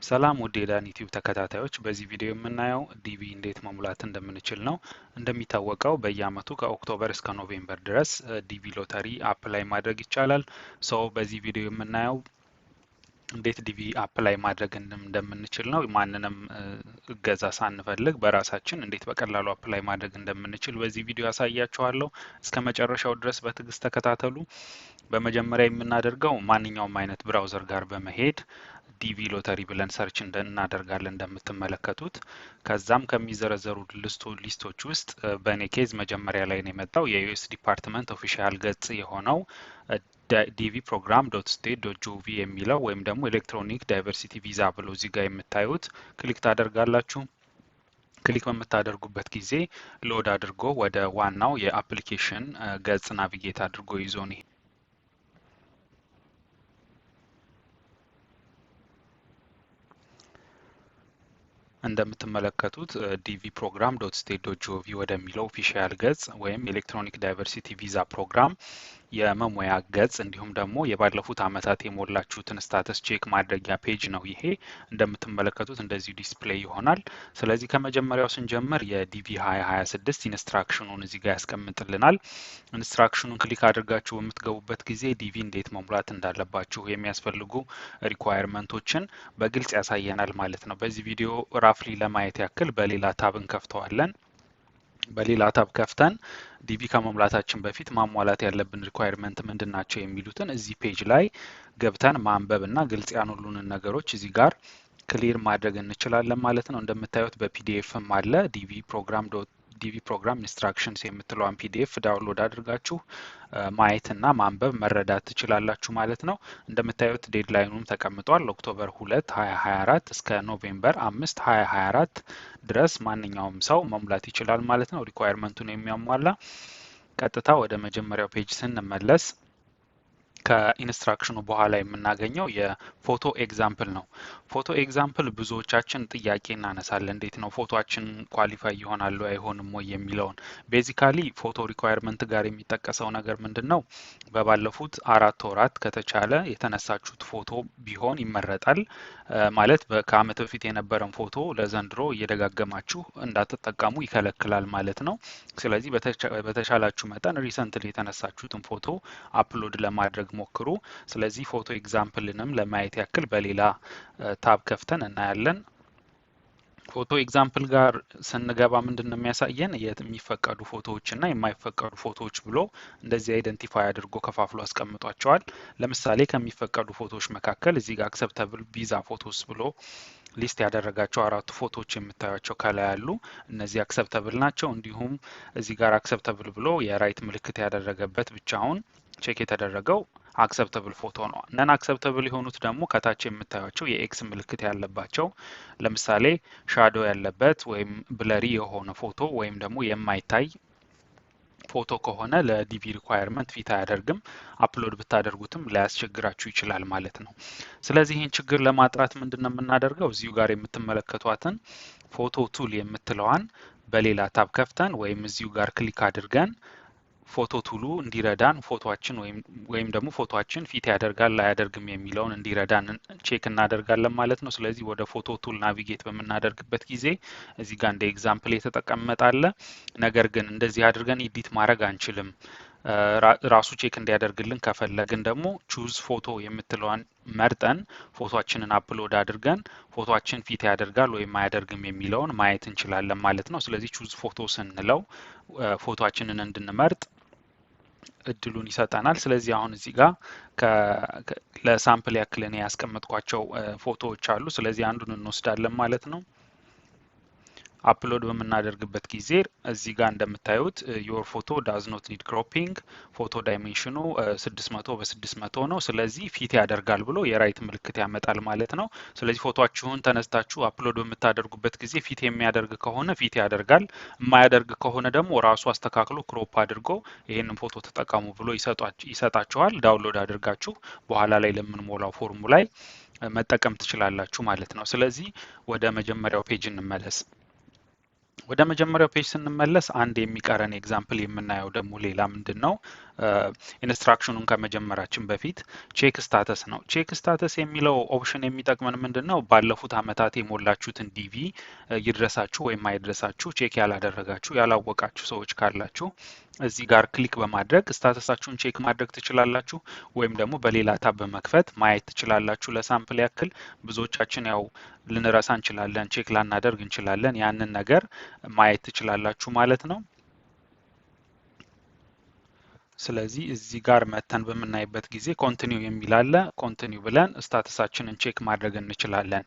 ሰላም ውድ የዳን ዩቲዩብ ተከታታዮች፣ በዚህ ቪዲዮ የምናየው ዲቪ እንዴት መሙላት እንደምንችል ነው። እንደሚታወቀው በየአመቱ ከኦክቶበር እስከ ኖቬምበር ድረስ ዲቪ ሎተሪ አፕላይ ማድረግ ይቻላል። በዚህ ቪዲዮ የምናየው እንዴት ዲቪ አፕላይ ማድረግ እንደምንችል ነው። ማንንም እገዛ ሳንፈልግ በራሳችን እንዴት በቀላሉ አፕላይ ማድረግ እንደምንችል በዚህ ቪዲዮ ያሳያችኋለሁ። እስከ መጨረሻው ድረስ በትዕግስት ተከታተሉ። በመጀመሪያ የምናደርገው ማንኛውም አይነት ብራውዘር ጋር በመሄድ ዲቪ ሎተሪ ብለን ሰርች እናደርጋለን እንደምትመለከቱት። ከዛም ከሚዘረዘሩ ሊስቶች ውስጥ በኔ ኬዝ መጀመሪያ ላይ ነው የመጣው የዩኤስ ዲፓርትመንት ኦፊሻል ገጽ የሆነው ዲቪ ፕሮግራም .state.gov የሚለው ወይም ደግሞ ኤሌክትሮኒክ ዳይቨርሲቲ ቪዛ ብሎ እዚህ ጋር የምታዩት ክሊክ ታደርጋላችሁ። ክሊክ በምታደርጉበት ጊዜ ሎድ አድርጎ ወደ ዋናው የአፕሊኬሽን ገጽ ናቪጌት አድርጎ ይዞን እንደምትመለከቱት ዲቪ ፕሮግራም .state.gov ወደሚለው ኦፊሻል ገጽ ወይም ኤሌክትሮኒክ ዳይቨርሲቲ ቪዛ ፕሮግራም የመሙያ ገጽ እንዲሁም ደግሞ የባለፉት አመታት የሞላችሁትን ስታተስ ቼክ ማድረጊያ ፔጅ ነው። ይሄ እንደምትመለከቱት እንደዚሁ ዲስፕሌይ ይሆናል። ስለዚህ ከመጀመሪያው ስንጀምር የዲቪ 2026 ኢንስትራክሽኑን እዚህ ጋር ያስቀምጥልናል። ኢንስትራክሽኑን ክሊክ አድርጋችሁ በምትገቡበት ጊዜ ዲቪ እንዴት መሙላት እንዳለባችሁ የሚያስፈልጉ ሪኳየርመንቶችን በግልጽ ያሳየናል ማለት ነው። በዚህ ቪዲዮ ራፍሊ ለማየት ያክል በሌላ ታብ እንከፍተዋለን። በሌላ ታብ ከፍተን ዲቪ ከመሙላታችን በፊት ማሟላት ያለብን ሪኳየርመንት ምንድን ናቸው የሚሉትን እዚህ ፔጅ ላይ ገብተን ማንበብ እና ግልጽ ያኑሉንን ነገሮች እዚህ ጋር ክሊር ማድረግ እንችላለን ማለት ነው። እንደምታዩት በፒዲኤፍም አለ ዲቪ ፕሮግራም ኢንስትራክሽንስ የምትለዋን ፒዲኤፍ ዳውንሎድ አድርጋችሁ ማየትና ማንበብ መረዳት ትችላላችሁ ማለት ነው። እንደምታዩት ዴድላይኑም ተቀምጧል። ኦክቶበር 2 2024 እስከ ኖቬምበር 5 2024 ድረስ ማንኛውም ሰው መሙላት ይችላል ማለት ነው። ሪኳየርመንቱን የሚያሟላ። ቀጥታ ወደ መጀመሪያው ፔጅ ስንመለስ ከኢንስትራክሽኑ በኋላ የምናገኘው የፎቶ ኤግዛምፕል ነው። ፎቶ ኤግዛምፕል ብዙዎቻችን ጥያቄ እናነሳለን። እንዴት ነው ፎቶአችን ኳሊፋይ ይሆናል አይሆንም ወይ የሚለውን። ቤዚካሊ ፎቶ ሪኳየርመንት ጋር የሚጠቀሰው ነገር ምንድን ነው? በባለፉት 4 ወራት ከተቻለ የተነሳችሁት ፎቶ ቢሆን ይመረጣል። ማለት ከአመት በፊት የነበረን ፎቶ ለዘንድሮ እየደጋገማችሁ እንዳትጠቀሙ ይከለክላል ማለት ነው። ስለዚህ በተሻላችሁ መጠን ሪሰንትሊ የተነሳችሁትን ፎቶ አፕሎድ ለማድረግ ሞክሩ። ስለዚህ ፎቶ ኤግዛምፕልንም ለማየት ያክል በሌላ ታብ ከፍተን እናያለን። ፎቶ ኤግዛምፕል ጋር ስንገባ ምንድን ነው የሚያሳየን? የሚፈቀዱ ፎቶዎች እና የማይፈቀዱ ፎቶዎች ብሎ እንደዚህ አይደንቲፋይ አድርጎ ከፋፍሎ አስቀምጧቸዋል። ለምሳሌ ከሚፈቀዱ ፎቶዎች መካከል እዚህ ጋር አክሰፕተብል ቪዛ ፎቶስ ብሎ ሊስት ያደረጋቸው 4 ፎቶዎች የምታዩቸው ከላይ ያሉ እነዚህ አክሰፕተብል ናቸው። እንዲሁም እዚህ ጋር አክሰፕተብል ብሎ የራይት ምልክት ያደረገበት ብቻውን ቼክ የተደረገው አክሰፕተብል ፎቶ ነው። ነን አክሰፕተብል የሆኑት ደግሞ ከታች የምታዩቸው የኤክስ ምልክት ያለባቸው፣ ለምሳሌ ሻዶ ያለበት ወይም ብለሪ የሆነ ፎቶ ወይም ደግሞ የማይታይ ፎቶ ከሆነ ለዲቪ ሪኳየርመንት ፊት አያደርግም። አፕሎድ ብታደርጉትም ላያስቸግራችሁ ይችላል ማለት ነው። ስለዚህ ይህን ችግር ለማጥራት ምንድን ነው የምናደርገው? እዚሁ ጋር የምትመለከቷትን ፎቶ ቱል የምትለዋን በሌላ ታብ ከፍተን ወይም እዚሁ ጋር ክሊክ አድርገን ፎቶ ቱሉ እንዲረዳን ፎቶአችን ወይም ደግሞ ፎቶአችን ፊት ያደርጋል ላያደርግም የሚለውን እንዲረዳን ቼክ እናደርጋለን ማለት ነው። ስለዚህ ወደ ፎቶ ቱል ናቪጌት በምናደርግበት ጊዜ እዚህ ጋር እንደ ኤግዛምፕል የተጠቀመጣለ። ነገር ግን እንደዚህ አድርገን ኤዲት ማድረግ አንችልም። ራሱ ቼክ እንዲያደርግልን ከፈለግን ደግሞ ቹዝ ፎቶ የምትለዋን መርጠን ፎቶአችንን አፕሎድ አድርገን ፎቶአችን ፊት ያደርጋል ወይም አያደርግም የሚለውን ማየት እንችላለን ማለት ነው። ስለዚህ ቹዝ ፎቶ ስንለው ፎቶአችንን እንድንመርጥ እድሉን ይሰጠናል። ስለዚህ አሁን እዚህ ጋር ለሳምፕል ያክል እኔ ያስቀመጥኳቸው ፎቶዎች አሉ። ስለዚህ አንዱን እንወስዳለን ማለት ነው። አፕሎድ በምናደርግበት ጊዜ እዚህ ጋር እንደምታዩት ዮር ፎቶ ዳዝ ኖት ኒድ ክሮፒንግ፣ ፎቶ ዳይሜንሽኑ 600 በ600 ነው። ስለዚህ ፊት ያደርጋል ብሎ የራይት ምልክት ያመጣል ማለት ነው። ስለዚህ ፎቶአችሁን ተነስታችሁ አፕሎድ በምታደርጉበት ጊዜ ፊት የሚያደርግ ከሆነ ፊት ያደርጋል፣ የማያደርግ ከሆነ ደግሞ ራሱ አስተካክሎ ክሮፕ አድርጎ ይህንን ፎቶ ተጠቀሙ ብሎ ይሰጣችኋል። ዳውንሎድ አድርጋችሁ በኋላ ላይ ለምንሞላው ፎርሙ ላይ መጠቀም ትችላላችሁ ማለት ነው። ስለዚህ ወደ መጀመሪያው ፔጅ እንመለስ። ወደ መጀመሪያው ፔጅ ስንመለስ አንድ የሚቀረን ኤግዛምፕል የምናየው ደግሞ ሌላ ምንድን ነው? ኢንስትራክሽኑን ከመጀመራችን በፊት ቼክ ስታተስ ነው። ቼክ ስታተስ የሚለው ኦፕሽን የሚጠቅመን ምንድን ነው? ባለፉት አመታት የሞላችሁትን ዲቪ ይድረሳችሁ ወይም አይድረሳችሁ ቼክ ያላደረጋችሁ ያላወቃችሁ ሰዎች ካላችሁ እዚህ ጋር ክሊክ በማድረግ ስታተሳችሁን ቼክ ማድረግ ትችላላችሁ። ወይም ደግሞ በሌላ ታብ በመክፈት ማየት ትችላላችሁ። ለሳምፕል ያክል ብዙዎቻችን ያው ልንረሳ እንችላለን፣ ቼክ ላናደርግ እንችላለን። ያንን ነገር ማየት ትችላላችሁ ማለት ነው። ስለዚህ እዚህ ጋር መተን በምናይበት ጊዜ ኮንቲኒው የሚል አለ። ኮንቲኒው ብለን ስታተሳችንን ቼክ ማድረግ እንችላለን።